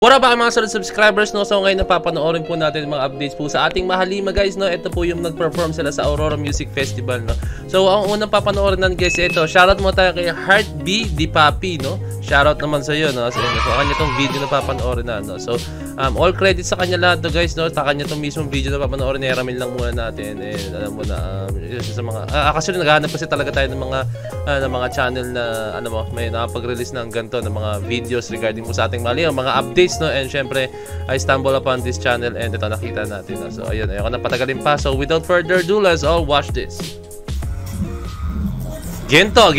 Wala ba kayo mga solid subscribers, no? So ngayon napapanoorin po natin mga updates po sa ating Mahalima guys, no? Ito po yung nag-perform sila sa Aurora Music Festival, no? So ang unang papanoorin natin guys, ito, shoutout mo tayo kay Heart B Di Papi, no? Shoutout naman sa iyo, no? So kanya tong video na papanoorin na, no? So all credit sa kanya lahat to guys, no? Sa kanya tong mismong video na papanoorin, niramin lang muna natin. And alam mo na sa mga actually naghahanap kasi talaga tayo ng mga channel na ano mo, may nakapag-release ng ganito ng mga videos regarding po sa ating Mahalima, mga updates, no? And syempre I stumble upon this channel and ito nakita natin, no? So ayun, ayoko na patagalin pa. So without further ado, let's all watch this. Gento.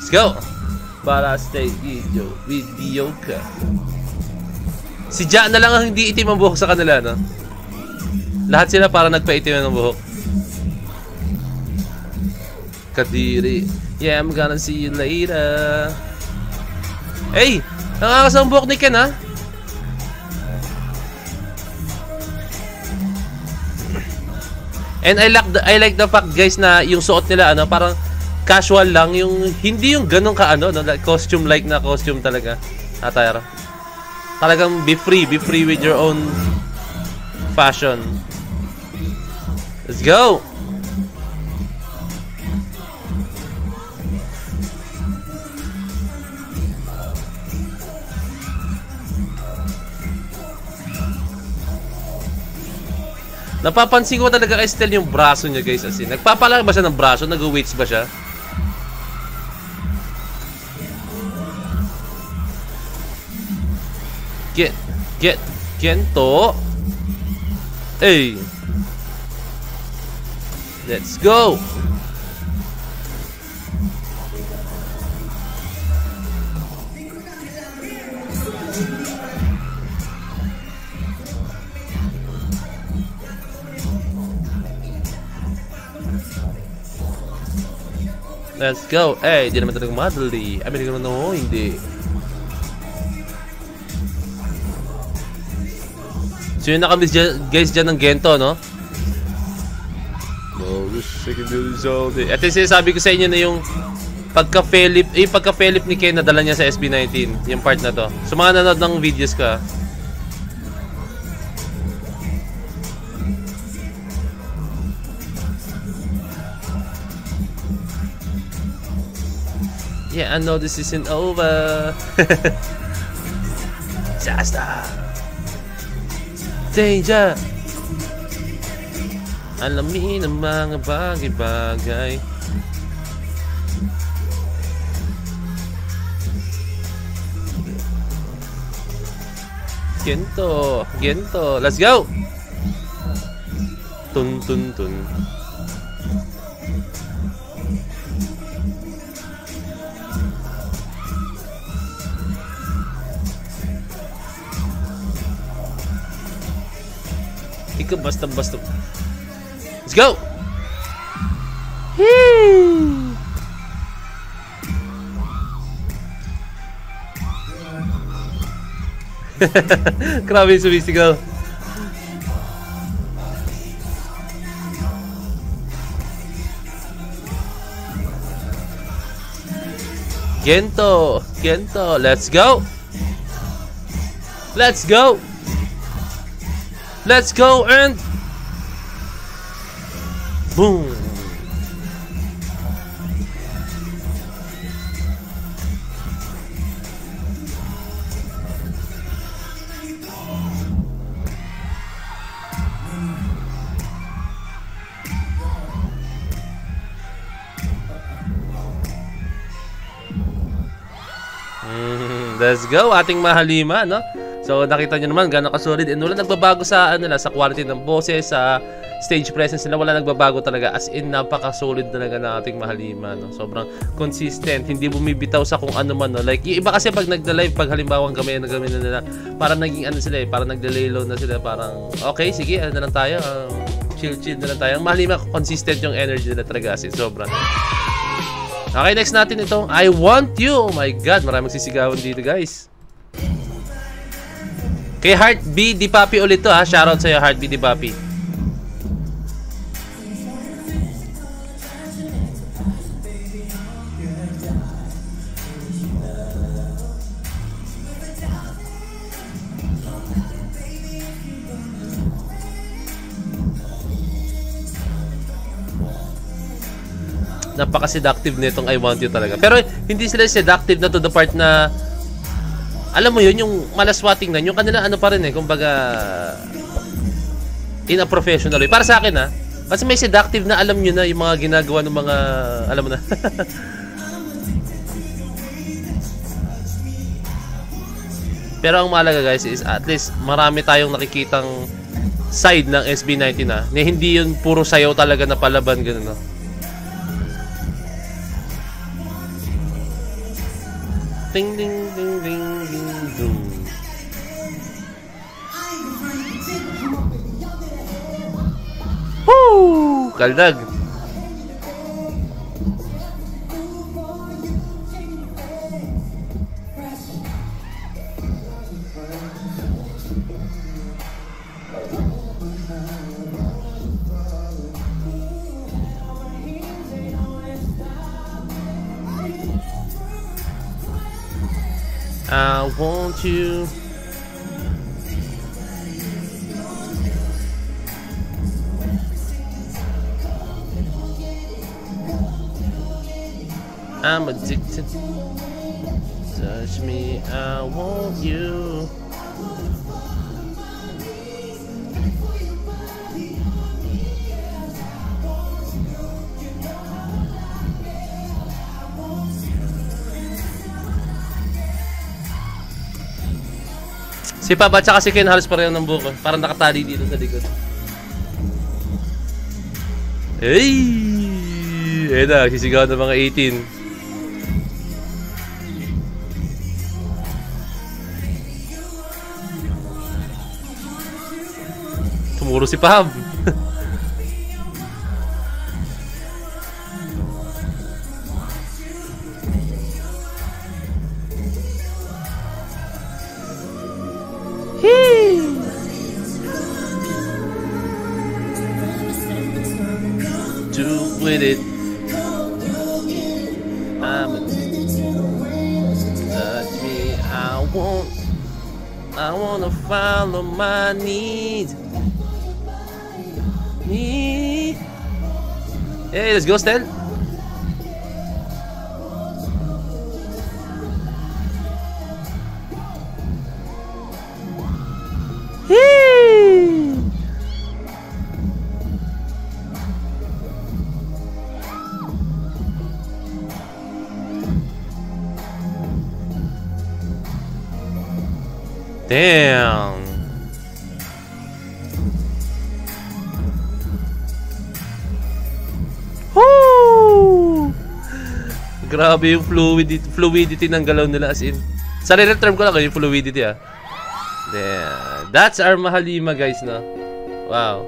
Let's go. Para stay video ka. Si Ja na lang ang hindi itim ang buhok sa kanila, no? Lahat sila para nagpaitim ng buhok. Kadiri. Yeah, I'm gonna see you later. Hey! Nangangas ang buhok ni Ken, ha? And I like the fact guys na yung suot nila ano, parang casual lang, yung hindi yung ganun ka ano, no? Costume like na costume talaga. Atayara. Talagang be free with your own fashion. Let's go. Napapansin ko talaga kay Estel yung braso niya guys, as in. Nagpapalaki ba siya ng braso? Nag-weights ba siya? Gento. Hey. Let's go. Let's go. Eh, di naman talaga madali. I mean, no, hindi. So yun nakamiss guys dyan ng Gento, no? At yung sinasabi ko sa inyo na yung pagka-Philip ni Ken na dala niya sa SB19. Yung part na to. So mga nanood ng videos ka. Yeah, I know this isn't over. Shasta. Danger. Alamin ang mga bagay-bagay. Gento. Let's go. Tun. Ikaw basta. Let's go! Grabe yung sumisigaw. Gento. Let's go! And boom. Let's go, ating Mahalima, no? So nakita nyo naman gano'ng kasolid, and wala nagbabago sa ano, sa quality ng boses, sa stage presence nila, wala nagbabago talaga. As in, napaka-solid talaga na ating Mahalima, no? Sobrang consistent, hindi bumibitaw sa kung ano man, no? Like, yung iba kasi pag nagda-live, pag halimbawa gamay na nila, parang naging ano sila, parang nagda-lay low na sila, parang okay, sige, ano na lang tayo, chill na lang tayo. Ang Mahalima, consistent yung energy nila talaga, as in, sobrang. Okay, next natin itong I Want You. Oh my God, maraming sisigawan dito, guys. Kay Heart B Di Papi ulit to, ha. Shoutout sa'yo, Heart B Di Papi. napaka-seductive nitong I Want You talaga. Pero hindi sila seductive na to the part na alam mo yun, yung malaswating na, yung kanila ano pa rin kumbaga in a professional way. Para sa akin kasi may seductive na alam nyo na yung mga ginagawa ng mga, alam mo na. Pero ang mahalaga guys is at least marami tayong nakikitang side ng SB19 na hindi yun puro sayaw talaga na palaban ganun Ding ding ding ding ding ding. Woo! Kaldag. I want you. I'm addicted. Touch me, I want you. Si Papa at saka si Ken halos pareho ng buko. Parang nakatali dito sa likod. Hey! Ayan na, sisigaw ng mga 18. Tumuro si Pam. Do with it. Touch me. I wanna follow my needs. Hey, let's go, Stel. Damn. Woo! Grabe yung fluidity ng galaw nila as in. Sarili term ko lang yung fluidity Damn. That's our Mahalima guys no. Wow.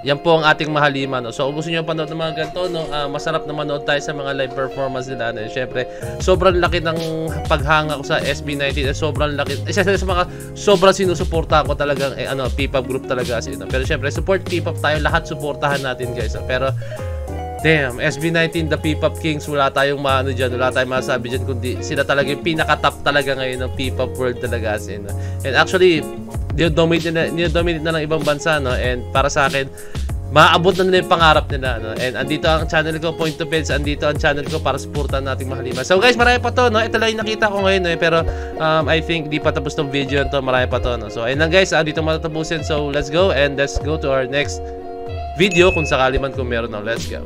Yan po ang ating Mahalima no. So kung gusto niyo panood ng mga ganito no, masarap na manood tayo sa mga live performance nila no. Syempre, sobrang laki ng paghanga ko sa SB19. Sobrang laki. Isa sa mga sobrang sinusuporta ko talagang P-pop group talaga as in. No? Pero syempre, support P-pop tayo, lahat suportahan natin guys. No? Pero damn, SB19 the P-pop kings, wala tayong maano diyan, wala tayong masabi diyan kundi sila talaga yung pinaka-top talaga ngayon ng P-pop world talaga as in. No? And actually, dominate na ng ibang bansa no, and para sa akin maaabot na nila yung pangarap nila no? And andito ang channel ko, Point to Peds, andito ang channel ko para supportan nating Mahalima. So guys, marami pa to no, ito lang yung nakita ko ngayon no? Pero I think di pa tapos tong video to, marami pa to no? So ayun lang guys, dito matatapusin. So let's go and let's go to our next video kung sakali man kung meron no. Let's go.